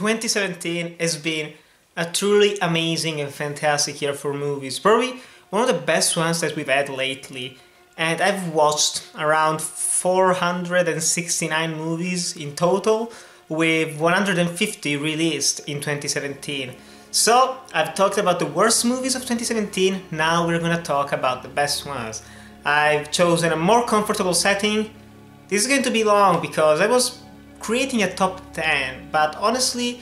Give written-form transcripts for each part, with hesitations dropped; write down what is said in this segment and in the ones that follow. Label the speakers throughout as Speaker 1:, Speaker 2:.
Speaker 1: 2017 has been a truly amazing and fantastic year for movies. Probably one of the best ones that we've had lately. And I've watched around 469 movies in total, with 150 released in 2017. So, I've talked about the worst movies of 2017, now we're gonna talk about the best ones. I've chosen a more comfortable setting. This is going to be long because I was creating a top 10, but honestly,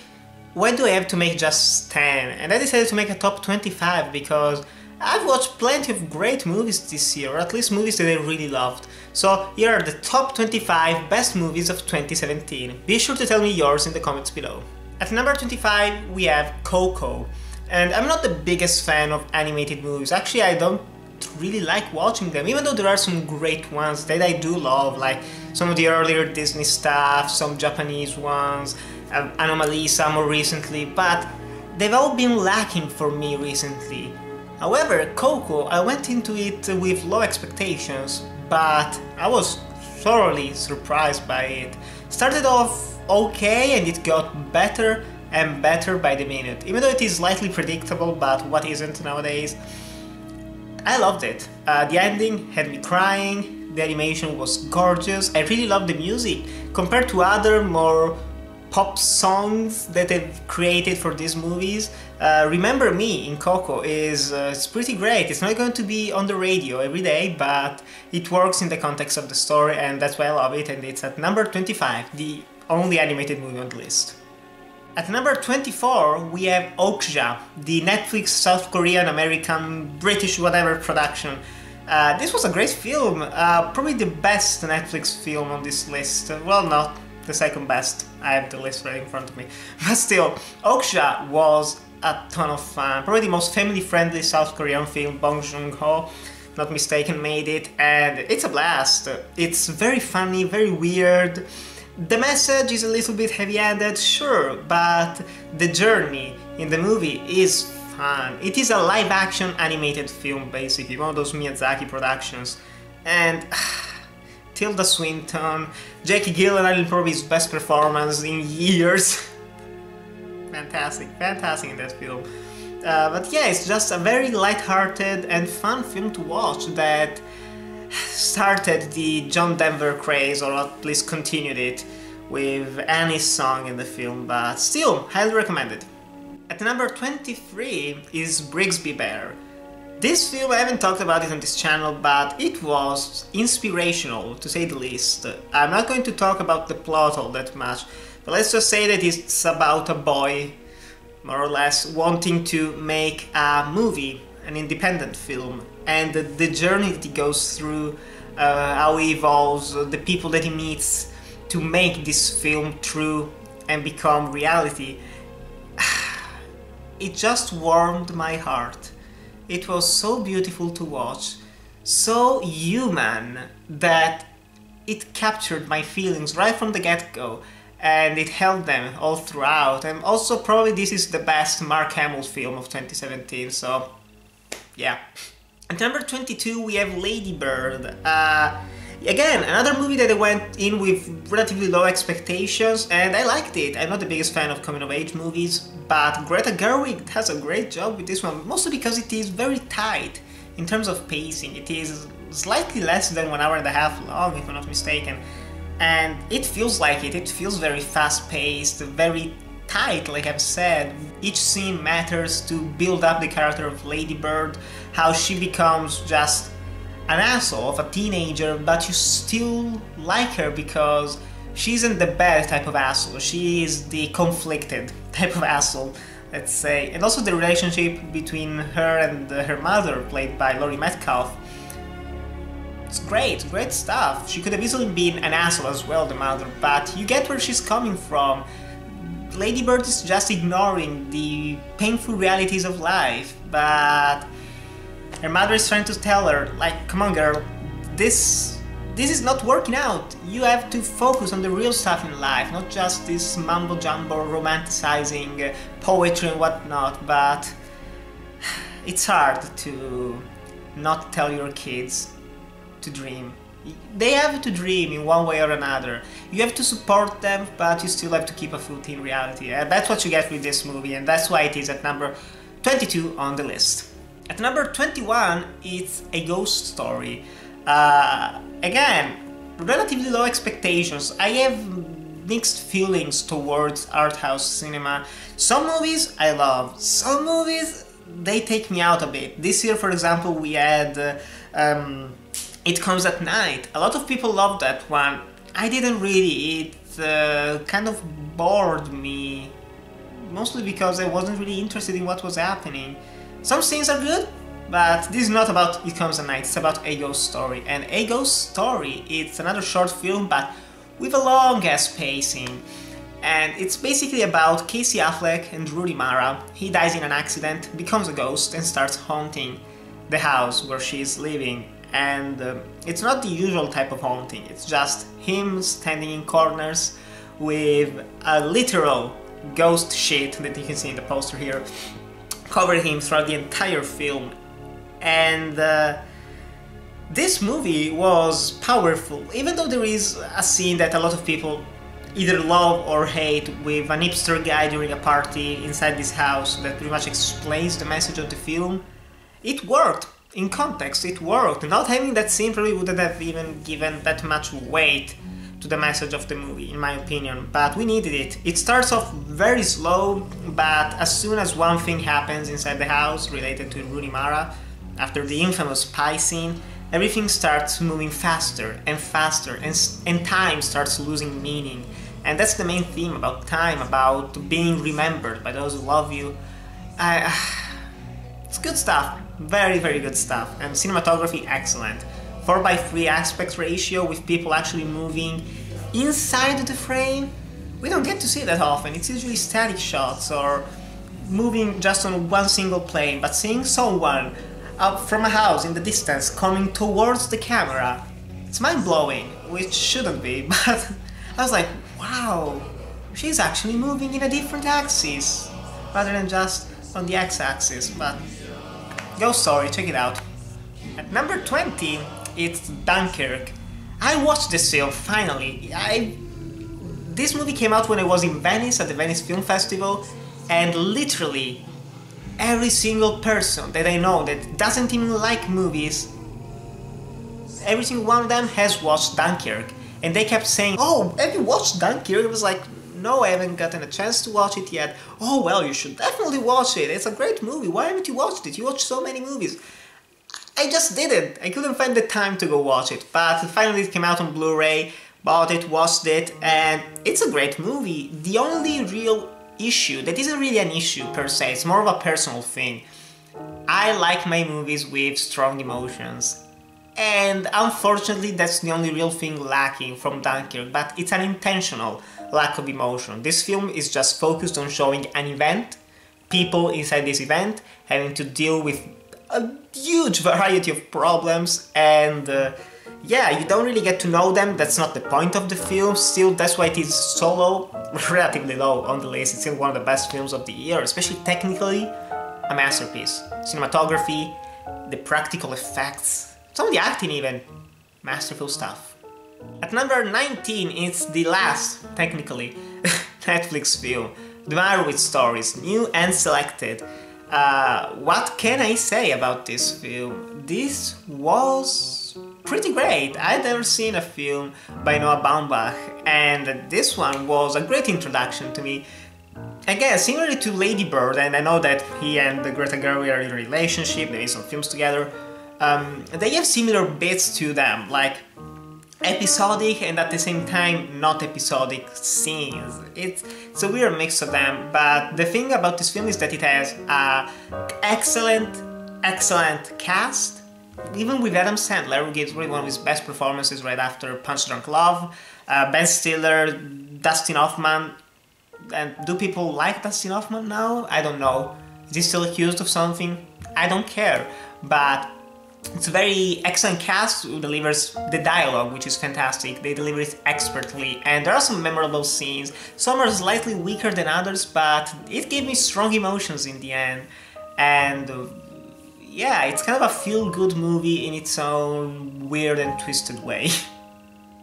Speaker 1: why do I have to make just 10? And I decided to make a top 25 because I've watched plenty of great movies this year, or at least movies that I really loved. So here are the top 25 best movies of 2017. Be sure to tell me yours in the comments below. At number 25 we have COCO. And I'm not the biggest fan of animated movies. Actually, I don't really like watching them, even though there are some great ones that I do love, like some of the earlier Disney stuff, some Japanese ones, Anomalisa more recently, but they've all been lacking for me recently. However, COCO, I went into it with low expectations, but I was thoroughly surprised by it. Started off okay and it got better and better by the minute, even though it is slightly predictable, but what isn't nowadays? I loved it. The ending had me crying, the animation was gorgeous, I really loved the music. Compared to other more pop songs that they've created for these movies, Remember Me in COCO is it's pretty great. It's not going to be on the radio every day, but it works in the context of the story, and that's why I love it, and it's at number 25, the only animated movie on the list. At number 24 we have Okja, the Netflix South Korean American British whatever production. This was a great film, probably the best Netflix film on this list. Well, not the second best, I have the list right in front of me. But still, Okja was a ton of fun, probably the most family-friendly South Korean film. Bong Joon-ho, not mistaken, made it, and it's a blast. It's very funny, very weird. The message is a little bit heavy-handed, sure, but the journey in the movie is fun. It is a live-action animated film, basically, one of those Miyazaki productions. And Tilda Swinton, Jackie Gyllenhaal, probably his best performance in years. Fantastic, fantastic in that film. But yeah, it's just a very light-hearted and fun film to watch that started the John Denver craze, or at least continued it, with Annie's song in the film, but still, highly recommended. At number 23 is BRIGSBY Bear. This film, I haven't talked about it on this channel, but it was inspirational, to say the least. I'm not going to talk about the plot all that much, but let's just say that it's about a boy, more or less, wanting to make a movie, an independent film, and the journey that he goes through, how he evolves, the people that he meets to make this film true and become reality. It just warmed my heart. It was so beautiful to watch, so human, that it captured my feelings right from the get-go, and it held them all throughout. And also, probably this is the best Mark Hamill film of 2017, so yeah. At number 22 we have Lady Bird. Again, another movie that I went in with relatively low expectations, and I liked it. I'm not the biggest fan of coming-of-age movies, but Greta Gerwig does a great job with this one, mostly because it is very tight in terms of pacing. It is slightly less than 1 hour and a half long, if I'm not mistaken, and it feels like it. It feels very fast-paced, very tight, like I've said. Each scene matters to build up the character of Lady Bird, how she becomes just an asshole of a teenager, but you still like her because she isn't the bad type of asshole, she is the conflicted type of asshole, let's say. And also the relationship between her and her mother, played by Laurie Metcalf. It's great, great stuff. She could have easily been an asshole as well, the mother, but you get where she's coming from. Lady Bird is just ignoring the painful realities of life, but her mother is trying to tell her, like, come on girl, this is not working out. You have to focus on the real stuff in life, not just this mumbo-jumbo romanticizing poetry and whatnot. But it's hard to not tell your kids to dream. They have to dream in one way or another. You have to support them, but you still have to keep a foot in reality. And that's what you get with this movie, and that's why it is at number 22 on the list. At number 21, it's A Ghost Story. Again, relatively low expectations. I have mixed feelings towards art house cinema. Some movies I love, some movies they take me out a bit. This year, for example, we had It Comes at Night. A lot of people loved that one. I didn't really. It kind of bored me, mostly because I wasn't really interested in what was happening. Some scenes are good, but this is not about It Comes at Night, it's about A Ghost Story. And A Ghost Story, it's another short film, but with a long-ass pacing. And it's basically about Casey Affleck and Rooney Mara. He dies in an accident, becomes a ghost, and starts haunting the house where she's living. And it's not the usual type of haunting, it's just him standing in corners with a literal ghost sheet that you can see in the poster here, covering him throughout the entire film. And this movie was powerful, even though there is a scene that a lot of people either love or hate with an hipster guy during a party inside this house that pretty much explains the message of the film. It worked. In context, it worked. Not having that scene probably wouldn't have even given that much weight to the message of the movie, in my opinion, but we needed it. It starts off very slow, but as soon as one thing happens inside the house related to Rooney Mara, after the infamous pie scene, everything starts moving faster, and time starts losing meaning. And that's the main theme about time, about being remembered by those who love you. It's good stuff, very, very good stuff, and cinematography excellent. 4:3 aspect ratio with people actually moving inside the frame. We don't get to see that often, it's usually static shots or moving just on one single plane, but seeing someone up from a house in the distance coming towards the camera, it's mind-blowing, which shouldn't be, but I was like, wow, she's actually moving in a different axis rather than just on the x-axis. But Ghost Story, check it out. At number 20, it's Dunkirk. I watched this film finally. This movie came out when I was in Venice at the Venice Film Festival, and literally every single person that I know that doesn't even like movies, every single one of them has watched Dunkirk. And they kept saying, "Oh, have you watched Dunkirk?" I was like, "No, I haven't gotten a chance to watch it yet." "Oh, well, you should definitely watch it. It's a great movie. Why haven't you watched it? You watch so many movies." I just didn't. I couldn't find the time to go watch it. But finally it came out on Blu-ray, bought it, watched it, and it's a great movie. The only real issue, that isn't really an issue per se, it's more of a personal thing. I like my movies with strong emotions. And unfortunately that's the only real thing lacking from Dunkirk, but it's an intentional lack of emotion. This film is just focused on showing an event, people inside this event having to deal with a huge variety of problems, and yeah, you don't really get to know them. That's not the point of the film. Still, that's why it is so low, relatively low on the list. It's still one of the best films of the year, especially technically, a masterpiece. Cinematography, the practical effects, some of the acting even, masterful stuff. At number 19, it's the last, technically, Netflix film, The MEYEROWITZ Stories, new and selected. What can I say about this film? This was pretty great. I'd never seen a film by Noah Baumbach, and this one was a great introduction to me. Again, similarly to Lady Bird, and I know that he and Greta Gerwig are in a relationship, they made some films together. They have similar bits to them, like episodic and at the same time not episodic scenes. It's a weird mix of them, but the thing about this film is that it has an excellent cast, even with Adam Sandler, who gives probably one of his best performances right after Punch Drunk Love, Ben Stiller, Dustin Hoffman. And do people like Dustin Hoffman now? I don't know. Is he still accused of something? I don't care, but it's a very excellent cast who delivers the dialogue, which is fantastic. They deliver it expertly, and there are some memorable scenes. Some are slightly weaker than others, but it gave me strong emotions in the end. And yeah, it's kind of a feel-good movie in its own weird and twisted way.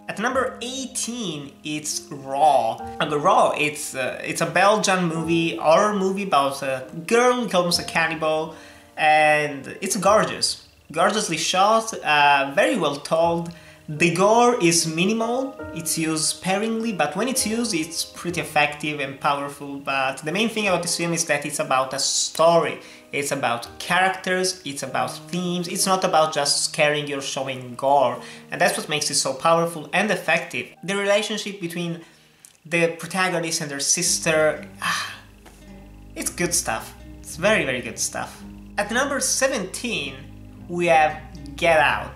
Speaker 1: At number 18, it's Raw. And Raw, it's a Belgian movie, horror movie about a girl who becomes a cannibal, and it's gorgeous. Gorgeously shot, very well told. The gore is minimal, it's used sparingly, but when it's used, it's pretty effective and powerful. But the main thing about this film is that it's about a story. It's about characters, it's about themes, it's not about just scaring you or showing gore. And that's what makes it so powerful and effective. The relationship between the protagonist and their sister, it's good stuff. It's very, very good stuff. At number 17, we have Get Out.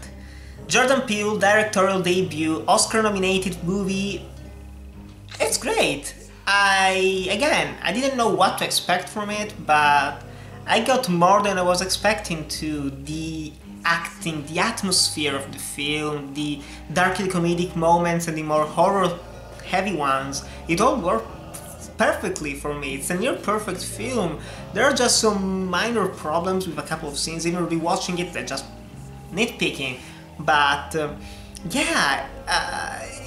Speaker 1: Jordan Peele, directorial debut, Oscar-nominated movie. It's great. I didn't know what to expect from it, but I got more than I was expecting to. The acting, the atmosphere of the film, the darkly comedic moments and the more horror-heavy ones, it all worked perfectly for me. It's a near-perfect film. There are just some minor problems with a couple of scenes, even rewatching it, they're just nitpicking. But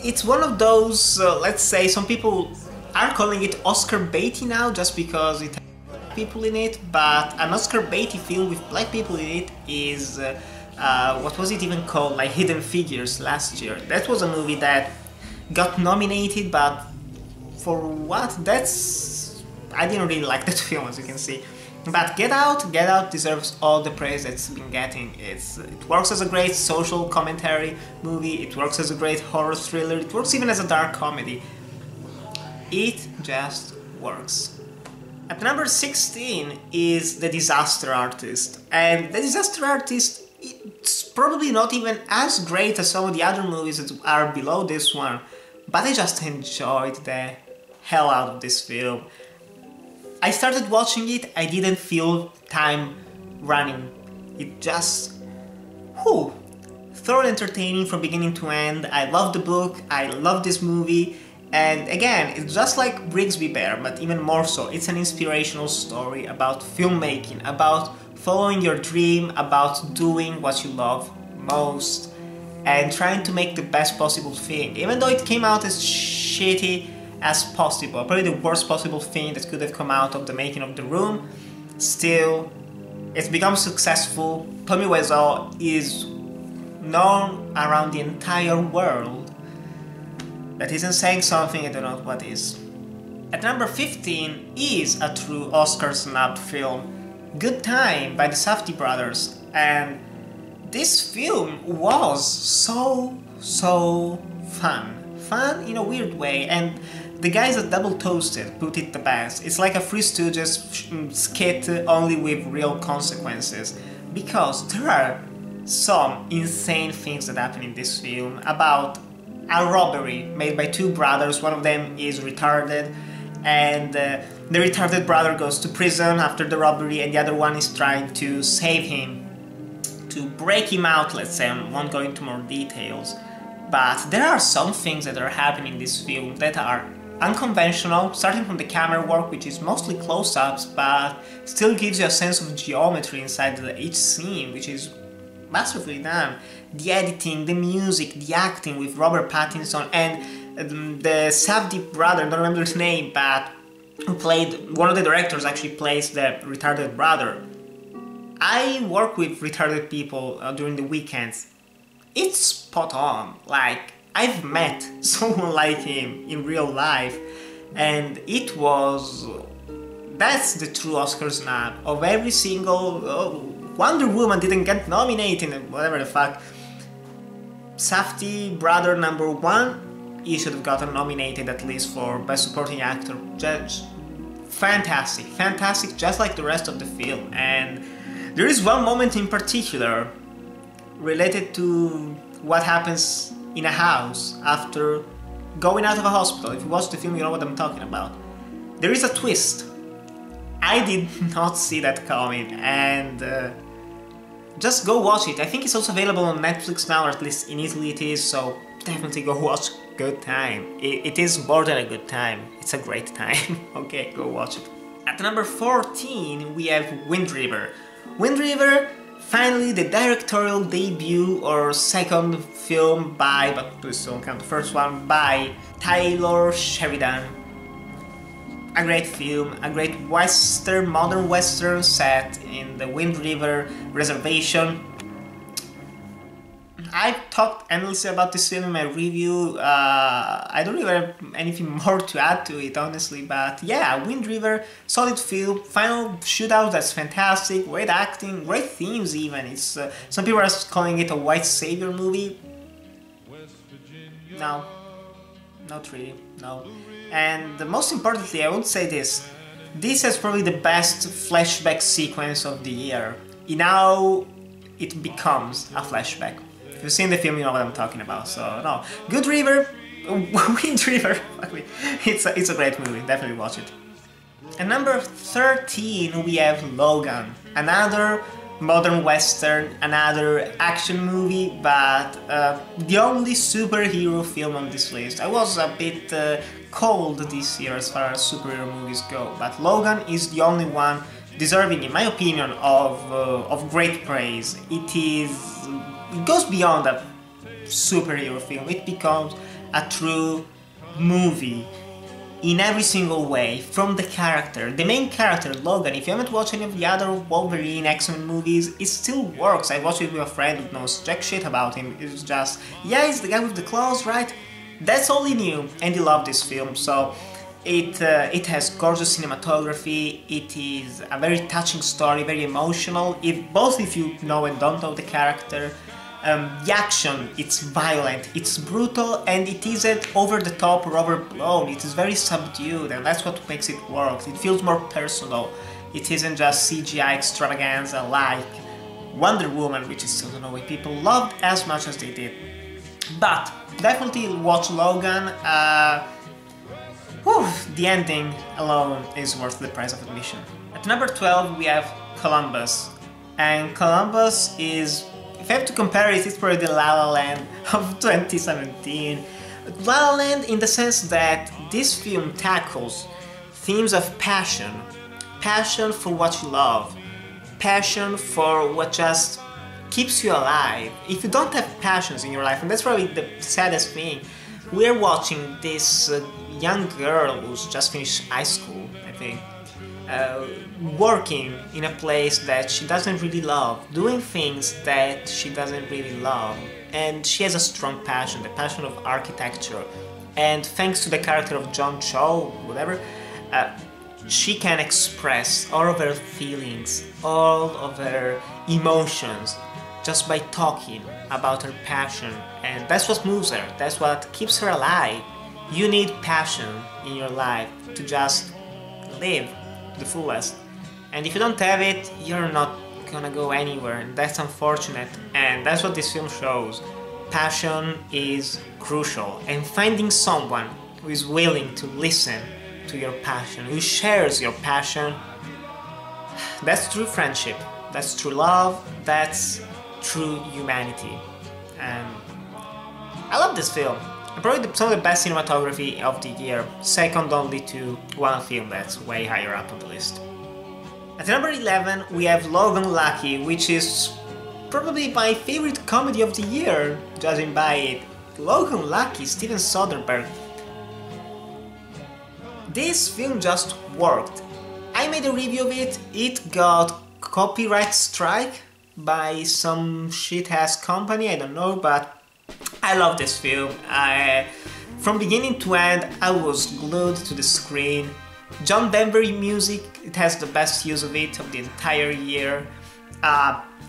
Speaker 1: it's one of those, let's say, some people are calling it Oscar baity now just because it has black people in it, but an Oscar baity film with black people in it is, what was it even called, like Hidden Figures last year. That was a movie that got nominated, but for what? I didn't really like that film, as you can see. But Get Out deserves all the praise it's been getting. It works as a great social commentary movie, it works as a great horror thriller, it works even as a dark comedy. It just works. At number 16 is The Disaster Artist. And The Disaster Artist, it's probably not even as great as some of the other movies that are below this one, but I just enjoyed the hell out of this film. I started watching it, I didn't feel time running. It just... thoroughly entertaining from beginning to end. I love the book, I love this movie, and again, it's just like BRIGSBY Bear, but even more so. It's an inspirational story about filmmaking, about following your dream, about doing what you love most, and trying to make the best possible thing. Even though it came out as shitty as possible, probably the worst possible thing that could have come out of the making of The Room, still, it's become successful. Tommy Wiseau is known around the entire world. That isn't saying something, I don't know what is. At number 15 is a true Oscar snub film, Good Time by the Safdie brothers, and this film was so fun. Fun in a weird way, and the guys at Double Toasted put it the best. It's like a Three Stooges skit, only with real consequences. Because there are some insane things that happen in this film about a robbery made by two brothers. One of them is retarded, and the retarded brother goes to prison after the robbery, and the other one is trying to save him, to break him out, let's say. I won't go into more details. But there are some things that are happening in this film that are unconventional, starting from the camera work, which is mostly close-ups, but still gives you a sense of geometry inside each scene, which is masterfully done. The editing, the music, the acting with Robert Pattinson and the Safdie brother, I don't remember his name, but who played, one of the directors actually plays the retarded brother. I work with retarded people during the weekends. It's spot on. Like, I've met someone like him in real life, and it was... That's the true Oscar snub of every single... Wonder Woman didn't get nominated and whatever the fuck. Safdie brother number 1, he should have gotten nominated at least for Best Supporting Actor. Just fantastic, fantastic, just like the rest of the film. And there is one moment in particular related to what happens in a house after going out of a hospital. If you watch the film, you know what I'm talking about. There is a twist. I did not see that coming, and just go watch it. I think it's also available on Netflix now, or at least in Italy it is, so definitely go watch Good Time. It is more than a good time, it's a great time. Okay, go watch it. At number 14 we have Wind River. Wind River, Finally, the directorial debut or second film by, but please don't count the first one, by Taylor Sheridan. A great film, a great western, modern western set in the Wind River Reservation. I've talked endlessly about this film in my review. I don't really have anything more to add to it, honestly, but yeah, Wind River, solid film, final shootout that's fantastic, great acting, great themes even. It's some people are calling it a white savior movie. No, not really, no. And most importantly, I would say this is probably the best flashback sequence of the year. Now it becomes a flashback. If you've seen the film, you know what I'm talking about, so no. Good River, Wind River, it's a great movie, definitely watch it. At number 13 we have Logan, another modern western, another action movie, but the only superhero film on this list. I was a bit cold this year as far as superhero movies go, but Logan is the only one deserving, in my opinion, of great praise. It goes beyond a superhero film, it becomes a true movie in every single way, from the character. The main character, Logan, if you haven't watched any of the other Wolverine, X-Men movies, it still works. I watched it with a friend who knows jack shit about him. It's just, yeah, he's the guy with the claws, right? That's all he knew, and he loved this film, so it has gorgeous cinematography, it is a very touching story, very emotional, if you know and don't know the character. The action, it's violent, it's brutal, and it isn't over the top or overblown, it is very subdued, and that's what makes it work. It feels more personal, it isn't just CGI extravaganza like Wonder Woman, which is still the way people loved as much as they did. But definitely watch Logan. The ending alone is worth the price of admission. At number 12 we have Columbus, and Columbus is, if I have to compare it, it's probably the La La Land of 2017. La La Land in the sense that this film tackles themes of passion. Passion for what you love. Passion for what just keeps you alive. If you don't have passions in your life, and that's probably the saddest thing, we're watching this young girl who's just finished high school, I think, working in a place that she doesn't really love, doing things that she doesn't really love, and she has a strong passion, the passion of architecture, and thanks to the character of John Cho, whatever, she can express all of her feelings, all of her emotions, just by talking about her passion, and that's what moves her, that's what keeps her alive. You need passion in your life to just live the fullest, and if you don't have it, you're not gonna go anywhere, and that's unfortunate, and that's what this film shows. Passion is crucial, and finding someone who is willing to listen to your passion, who shares your passion, that's true friendship, that's true love, that's true humanity. And I love this film. Probably some of the best cinematography of the year, second only to one film that's way higher up on the list. At number 11 we have Logan Lucky, which is probably my favorite comedy of the year, judging by it. Logan Lucky, Steven Soderbergh. This film just worked. I made a review of it, it got copyright strike by some shit-ass company, I don't know, but I love this film. From beginning to end, I was glued to the screen. John Denver music, it has the best use of it of the entire year.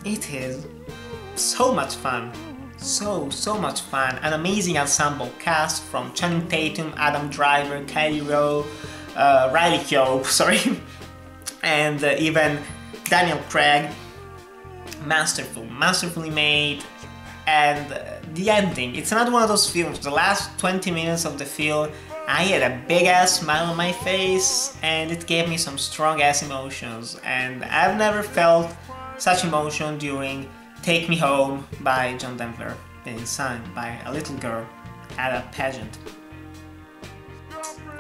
Speaker 1: It is so much fun. So much fun. An amazing ensemble cast from Channing Tatum, Adam Driver, Kylie Rowe, Riley Keough, sorry, and even Daniel Craig. Masterfully made. And the ending, it's another one of those films, the last 20 minutes of the film, I had a big ass smile on my face, and it gave me some strong ass emotions, and I've never felt such emotion during Take Me Home by John Denver, being sung by a little girl at a pageant.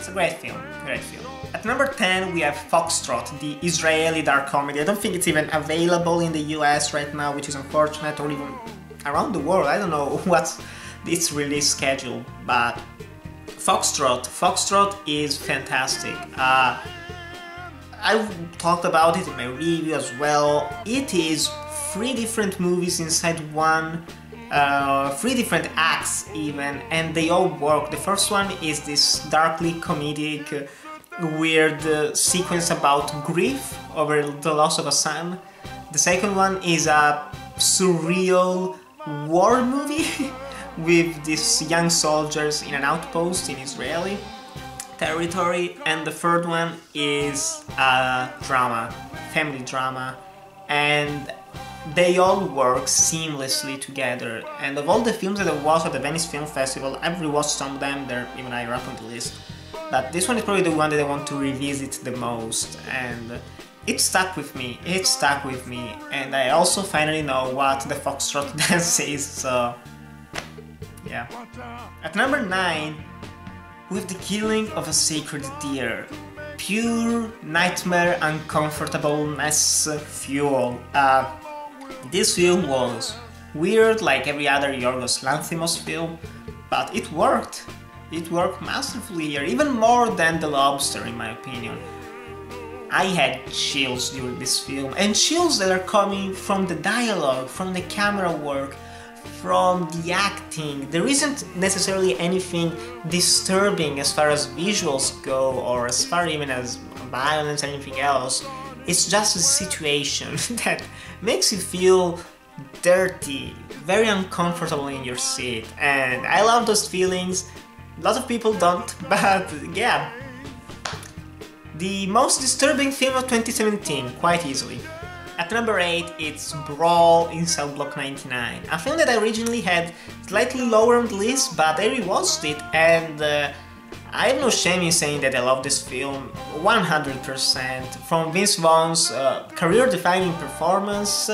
Speaker 1: It's a great film, great film. At number 10 we have Foxtrot, the Israeli dark comedy. I don't think it's even available in the US right now, which is unfortunate, or even around the world. I don't know what's its release schedule, but Foxtrot is fantastic. I talked about it in my review as well. It is 3 different movies inside one, 3 different acts even, and they all work. The first one is this darkly comedic, weird sequence about grief over the loss of a son. The second one is a surreal war movie with these young soldiers in an outpost in Israeli territory, and the third one is a drama, family drama, and they all work seamlessly together. And of all the films that I watched at the Venice Film Festival, I've rewatched some of them, they're even higher up on the list. But this one is probably the one that I want to revisit the most, and it stuck with me, and I also finally know what the Foxtrot dance is, so yeah. At number 9, with the killing of a sacred deer. Pure nightmare uncomfortableness fuel. This film was weird like every other Yorgos Lanthimos film, but it worked. It worked masterfully here, even more than The Lobster in my opinion. I had chills during this film, and chills that are coming from the dialogue, from the camera work, from the acting. There isn't necessarily anything disturbing as far as visuals go, or as far even as violence or anything else. It's just a situation that makes you feel dirty, very uncomfortable in your seat, and I love those feelings. A lot of people don't, but yeah. The most disturbing film of 2017, quite easily. At number 8, it's Brawl in Cell Block 99, a film that I originally had slightly lower on the list, but I rewatched it, and I have no shame in saying that I love this film 100%. From Vince Vaughn's career-defining performance,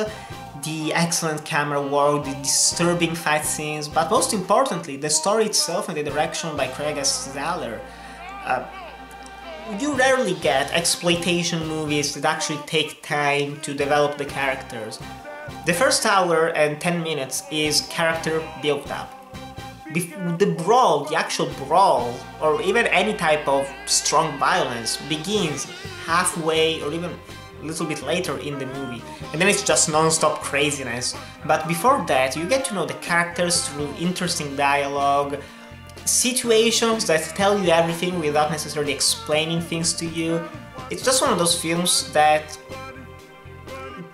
Speaker 1: the excellent camera work, the disturbing fight scenes, but most importantly, the story itself and the direction by Craig S. Zahler. You rarely get exploitation movies that actually take time to develop the characters. The first hour and 10 minutes is character build-up. The brawl, the actual brawl, or even any type of strong violence begins halfway or even a little bit later in the movie, and then it's just non-stop craziness. But before that, you get to know the characters through interesting dialogue, situations that tell you everything without necessarily explaining things to you. It's just one of those films that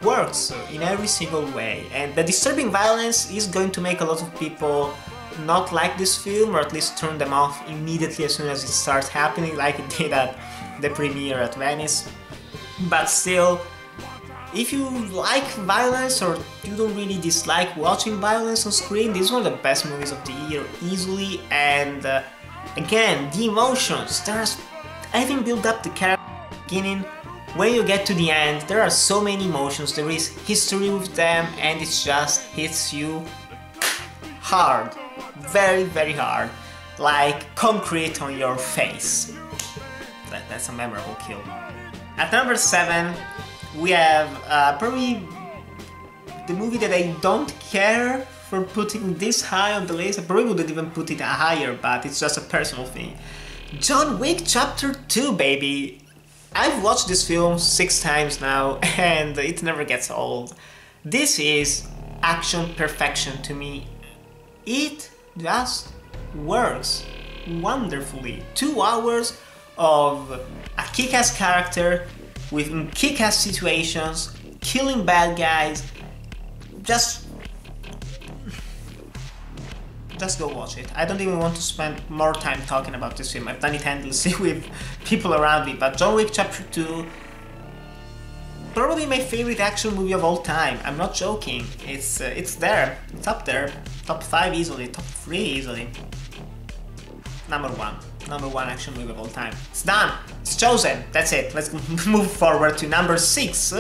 Speaker 1: works in every single way, and the disturbing violence is going to make a lot of people not like this film, or at least turn them off immediately as soon as it starts happening, like it did at the premiere at Venice. But still, if you like violence or you don't really dislike watching violence on screen, this is one of the best movies of the year, easily. And again, the emotions, there's having built up the character at the beginning, when you get to the end, there are so many emotions, there is history with them, and it just hits you hard, very, very hard, like concrete on your face. That's a memorable kill. At number 7, we have probably the movie that I don't care for putting this high on the list. I probably wouldn't even put it higher, but it's just a personal thing. John Wick Chapter 2, baby! I've watched this film 6 times now, and it never gets old. This is action perfection to me. It just works wonderfully. 2 hours of a kick-ass character with kick-ass situations, killing bad guys. Just go watch it. I don't even want to spend more time talking about this film. I've done it endlessly with people around me, but John Wick Chapter 2, probably my favorite action movie of all time. I'm not joking. It's there. It's up there. Top 5 easily. Top 3 easily. Number 1. Number 1 action movie of all time. It's done. It's chosen. That's it. Let's move forward to number 6,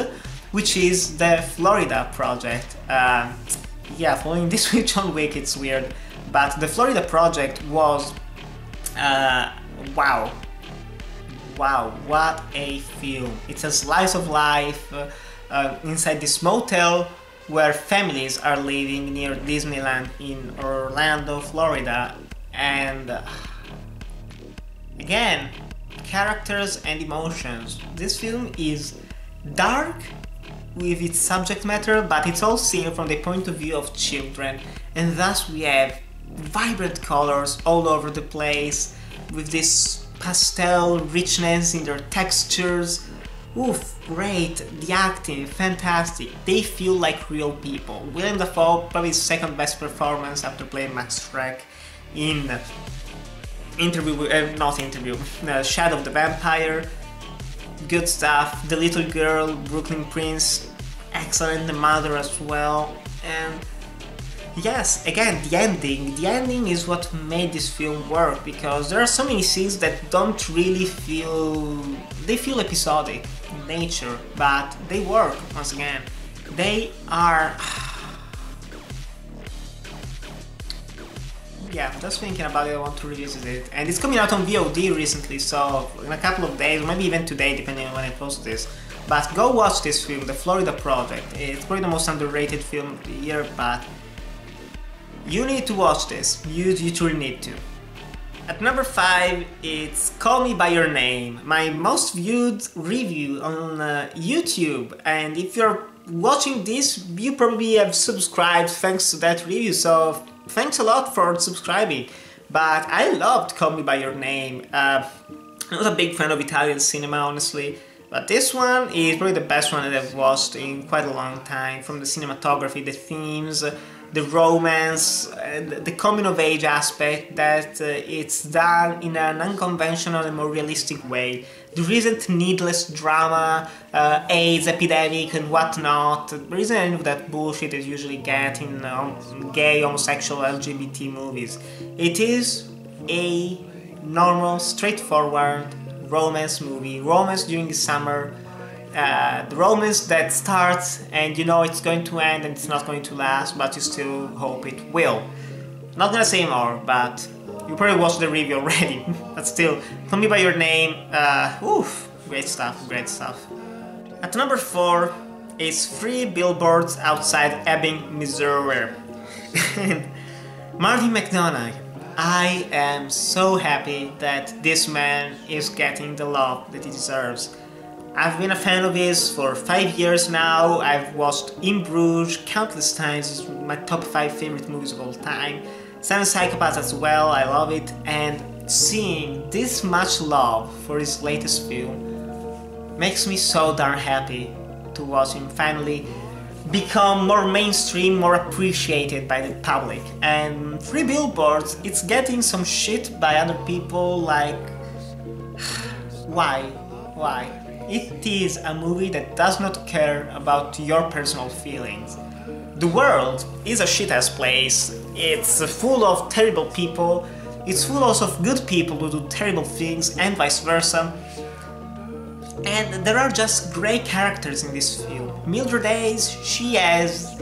Speaker 1: which is the Florida Project. Yeah, following this with John Wick, it's weird. But the Florida Project was, wow. wow, what a film. It's a slice of life inside this motel where families are living near Disneyland in Orlando, Florida. And again, characters and emotions. This film is dark with its subject matter, but it's all seen from the point of view of children, and thus we have vibrant colors all over the place with this pastel richness in their textures. Oof, great, the acting, fantastic, they feel like real people. Willem Dafoe, probably his second best performance after playing Max Schreck in Shadow of the Vampire. Good stuff. The little girl, Brooklyn Prince, excellent. The mother as well. And yes, again, the ending is what made this film work, because there are so many scenes that don't really feel episodic in nature, but they work once again. They are yeah, just thinking about it, I want to revisit it. And it's coming out on VOD recently, so in a couple of days, maybe even today, depending on when I post this. But go watch this film, The Florida Project. It's probably the most underrated film of the year, but you need to watch this. You truly need to. At number 5, it's Call Me By Your Name, my most viewed review on YouTube. And if you're watching this, you probably have subscribed thanks to that review, so thanks a lot for subscribing. But I loved Call Me By Your Name. I'm not a big fan of Italian cinema, honestly, but this one is probably the best one that I've watched in quite a long time. From the cinematography, the themes, the romance, and the coming of age aspect, that it's done in an unconventional and more realistic way. There isn't needless drama, AIDS epidemic and whatnot. There isn't any of that bullshit that you usually get in gay, homosexual, LGBT movies. It is a normal, straightforward romance movie, romance during the summer. The romance that starts and you know it's going to end and it's not going to last, but you still hope it will. Not gonna say more, but you probably watched the review already. But still, Call Me By Your Name, oof, great stuff, great stuff. At number 4 is 3 Billboards Outside Ebbing, Missouri. Marty McDonagh. I am so happy that this man is getting the love that he deserves. I've been a fan of his for 5 years now. I've watched In Bruges countless times. It's my top 5 favorite movies of all time. Seven Psychopaths as well, I love it. And seeing this much love for his latest film makes me so darn happy to watch him finally become more mainstream, more appreciated by the public. And 3 Billboards, it's getting some shit by other people, like... Why? Why? It is a movie that does not care about your personal feelings. The world is a shit-ass place. It's full of terrible people. It's full also of good people who do terrible things, and vice versa. And there are just great characters in this film. Mildred Hayes, she has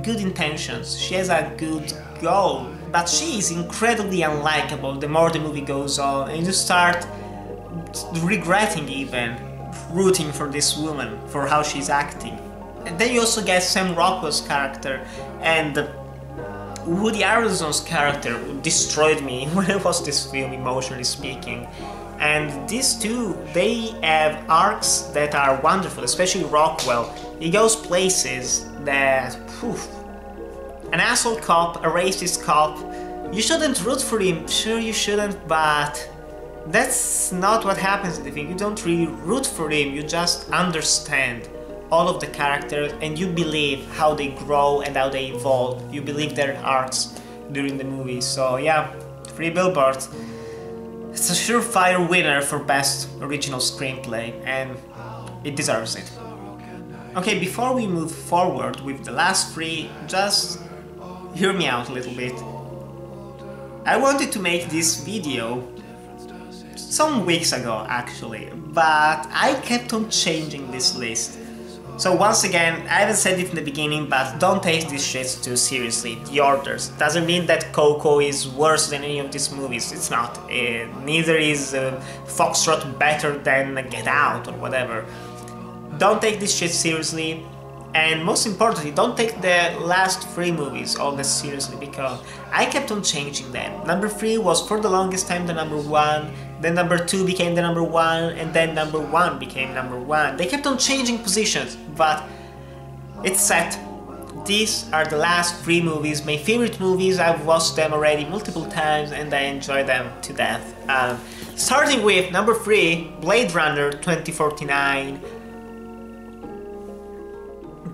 Speaker 1: good intentions, she has a good goal, but she is incredibly unlikable the more the movie goes on, and you start regretting even rooting for this woman, for how she's acting. And then you also get Sam Rockwell's character, and Woody Harrelson's character destroyed me when I watched this film, emotionally speaking. And these two, they have arcs that are wonderful, especially Rockwell. He goes places that, poof. An asshole cop, a racist cop, you shouldn't root for him, sure you shouldn't, but that's not what happens in the film. You don't really root for him, you just understand all of the characters and you believe how they grow and how they evolve. You believe their arcs during the movie. So yeah, 3 Billboards. It's a surefire winner for Best Original Screenplay, and it deserves it. Okay, before we move forward with the last 3, just hear me out a little bit. I wanted to make this video some weeks ago actually, but I kept on changing this list. So once again, I haven't said it in the beginning, but don't take these shits too seriously. The Orders. Doesn't mean that COCO is worse than any of these movies. It's not. Neither is FOXTROT better than Get Out or whatever. Don't take this shit seriously. And most importantly, don't take the last 3 movies all that seriously, because I kept on changing them. Number 3 was for the longest time the number 1, then number 2 became the number 1, and then number 1 became number 1. They kept on changing positions, but it's set. These are the last 3 movies, my favorite movies. I've watched them already multiple times and I enjoy them to death. Starting with number 3, Blade Runner 2049.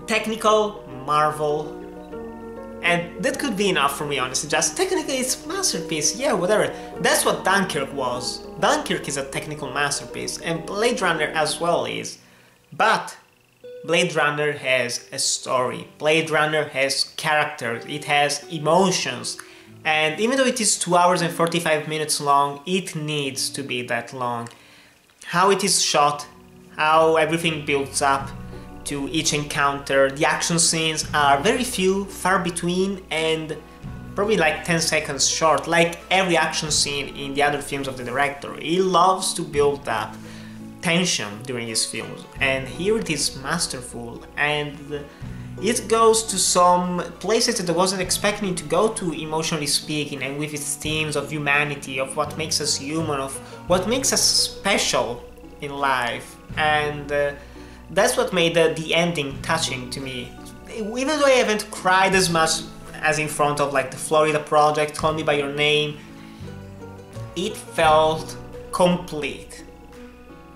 Speaker 1: Technical marvel, and that could be enough for me, honestly. Just technically it's a masterpiece, yeah, whatever. That's what Dunkirk was. Dunkirk is a technical masterpiece, and Blade Runner as well is. But Blade Runner has a story. Blade Runner has characters, it has emotions, and even though it is 2 hours and 45 minutes long, it needs to be that long. How it is shot, how everything builds up to each encounter, the action scenes are very few, far between, and probably like 10 seconds short, like every action scene in the other films of the director. He loves to build up tension during his films, and here it is masterful, and it goes to some places that I wasn't expecting to go to, emotionally speaking, and with its themes of humanity, of what makes us human, of what makes us special in life, and that's what made the ending touching to me. Even though I haven't cried as much as in front of like the Florida Project, Call Me By Your Name, it felt complete.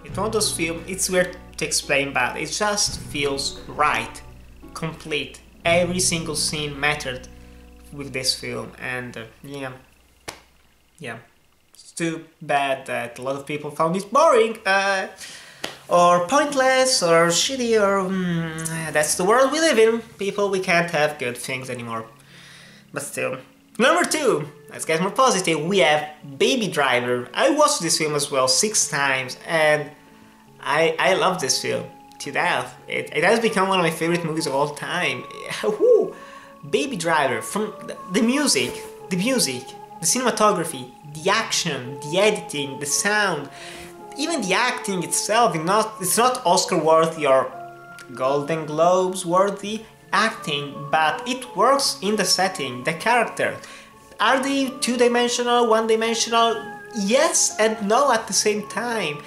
Speaker 1: It's one of those films, it's weird to explain, but it just feels right, complete. Every single scene mattered with this film, and yeah. It's too bad that a lot of people found it boring. Or pointless, or shitty, or that's the world we live in. People, we can't have good things anymore. But still. Number 2, let's get more positive, we have Baby Driver. I watched this film as well 6 times, and I love this film to death. It has become one of my favorite movies of all time. Baby Driver, from the music, the cinematography, the action, the editing, the sound, even the acting itself, it's not Oscar worthy or Golden Globes worthy acting, but it works in the setting, the character. Are they 2-dimensional, 1-dimensional? Yes and no at the same time.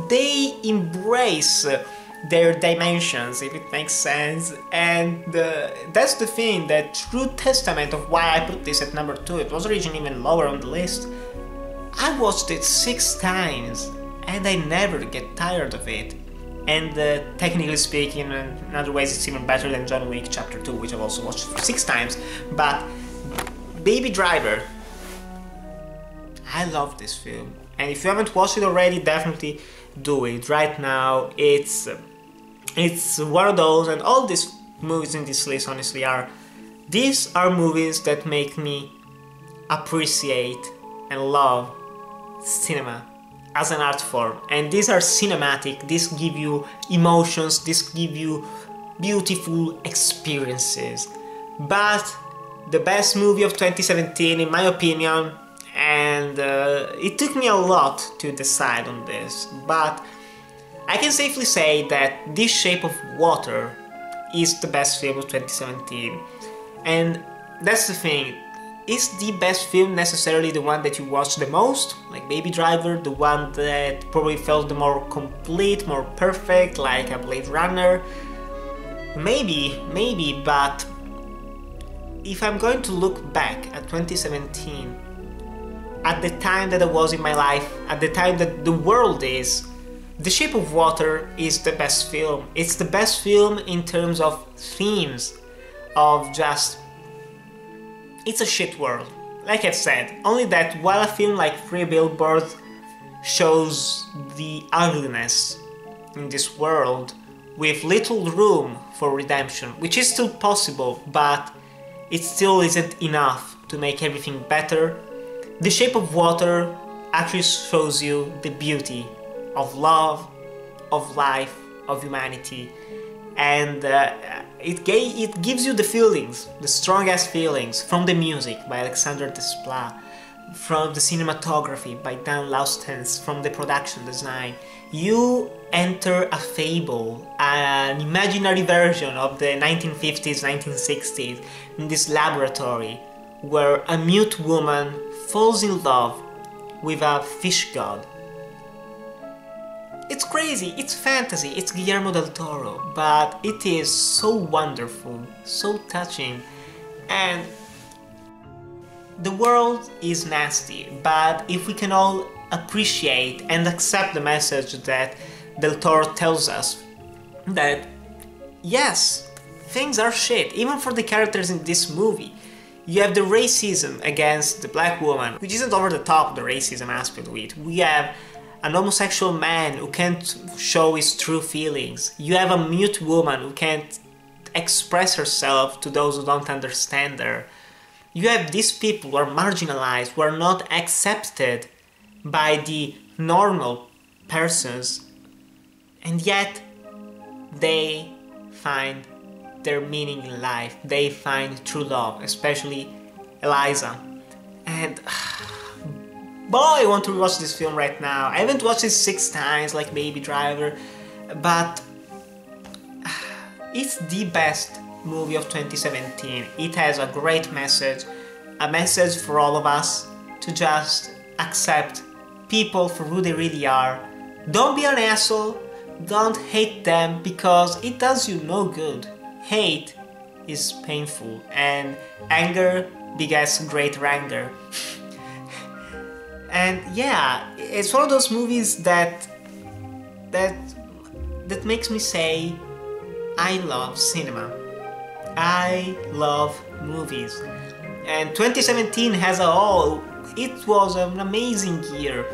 Speaker 1: They embrace their dimensions, if it makes sense, and that's the thing, the true testament of why I put this at number 2. It was originally even lower on the list. I watched it 6 times. And I never get tired of it. And technically speaking, in other ways it's even better than John Wick Chapter 2, which I've also watched 6 times. But Baby Driver, I love this film. And if you haven't watched it already, definitely do it right now. It's one of those, and all these movies in this list honestly these are movies that make me appreciate and love cinema as an art form, and these are cinematic, these give you emotions, these give you beautiful experiences. But the best movie of 2017 in my opinion, and it took me a lot to decide on this, but I can safely say that This Shape of Water is the best film of 2017. And that's the thing, is the best film necessarily the one that you watch the most, like Baby Driver, the one that probably felt the more complete, more perfect, like a Blade Runner? Maybe, but if I'm going to look back at 2017, at the time that I was in my life, at the time that the world is, The Shape of Water is the best film. It's the best film in terms of themes, of just... It's a shit world, like I've said, only that while a film like 3 Billboards shows the ugliness in this world with little room for redemption, which is still possible, but it still isn't enough to make everything better, The Shape of Water actually shows you the beauty of love, of life, of humanity, and it gives you the feelings, the strongest feelings, from the music by Alexander Desplat, from the cinematography by Dan Laustens, from the production design. You enter a fable, an imaginary version of the 1950s, 1960s, in this laboratory where a mute woman falls in love with a fish god. It's crazy, it's fantasy, it's Guillermo del Toro, but it is so wonderful, so touching, and the world is nasty, but if we can all appreciate and accept the message that Del Toro tells us, that yes, things are shit, even for the characters in this movie. You have the racism against the black woman, which isn't over the top, the racism aspect of it. We have an homosexual man who can't show his true feelings. You have a mute woman who can't express herself to those who don't understand her. You have these people who are marginalized, who are not accepted by the normal persons, and yet they find their meaning in life. They find true love, especially Eliza. And boy, I want to rewatch this film right now. I haven't watched it 6 times like Baby Driver, but it's the best movie of 2017. It has a great message, a message for all of us to just accept people for who they really are. Don't be an asshole, don't hate them, because it does you no good. Hate is painful, and anger begets greater anger. And yeah, it's one of those movies that makes me say, I love cinema. I love movies. And 2017 as a whole, it was an amazing year.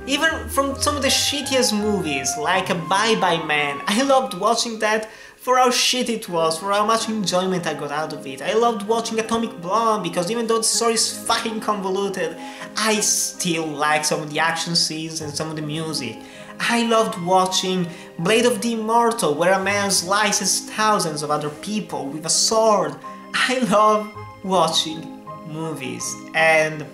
Speaker 1: Even from some of the shittiest movies, like a Bye Bye Man, I loved watching that for how shit it was, for how much enjoyment I got out of it. I loved watching Atomic Blonde because even though the story is fucking convoluted, I still like some of the action scenes and some of the music. I loved watching Blade of the Immortal, where a man slices thousands of other people with a sword. I love watching movies. And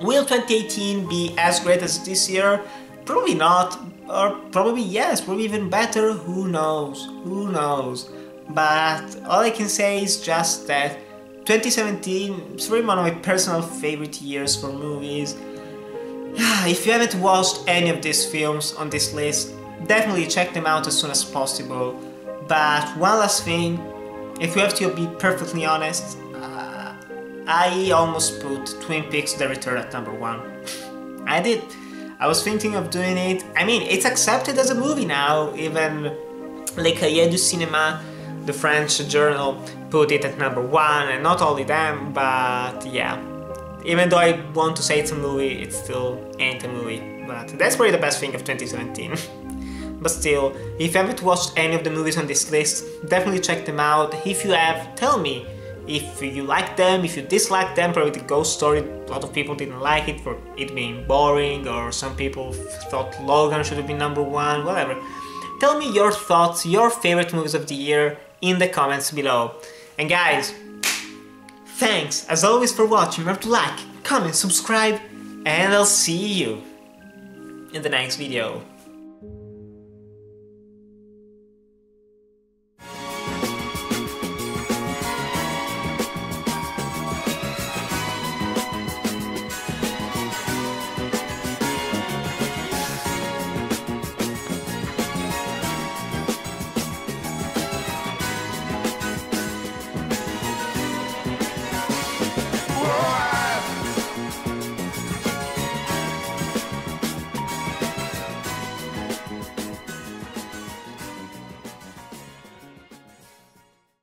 Speaker 1: will 2018 be as great as this year? Probably not, or probably yes, probably even better, who knows, who knows. But all I can say is just that 2017 is really one of my personal favorite years for movies. If you haven't watched any of these films on this list, definitely check them out as soon as possible. But one last thing, if you have to be perfectly honest, I almost put Twin Peaks: The Return at number 1. I did. I was thinking of doing it. I mean, it's accepted as a movie now. Even Le Cahiers du Cinéma, the French journal, put it at number 1, and not only them, but yeah. Even though I want to say it's a movie, it still ain't a movie. But that's probably the best thing of 2017. But still, if you haven't watched any of the movies on this list, definitely check them out. If you have, tell me if you like them, if you dislike them. Probably the Ghost Story, a lot of people didn't like it for it being boring, or some people thought Logan should have been number 1, whatever. Tell me your thoughts, your favorite movies of the year in the comments below. And guys, thanks as always for watching. Remember to like, comment, subscribe, and I'll see you in the next video.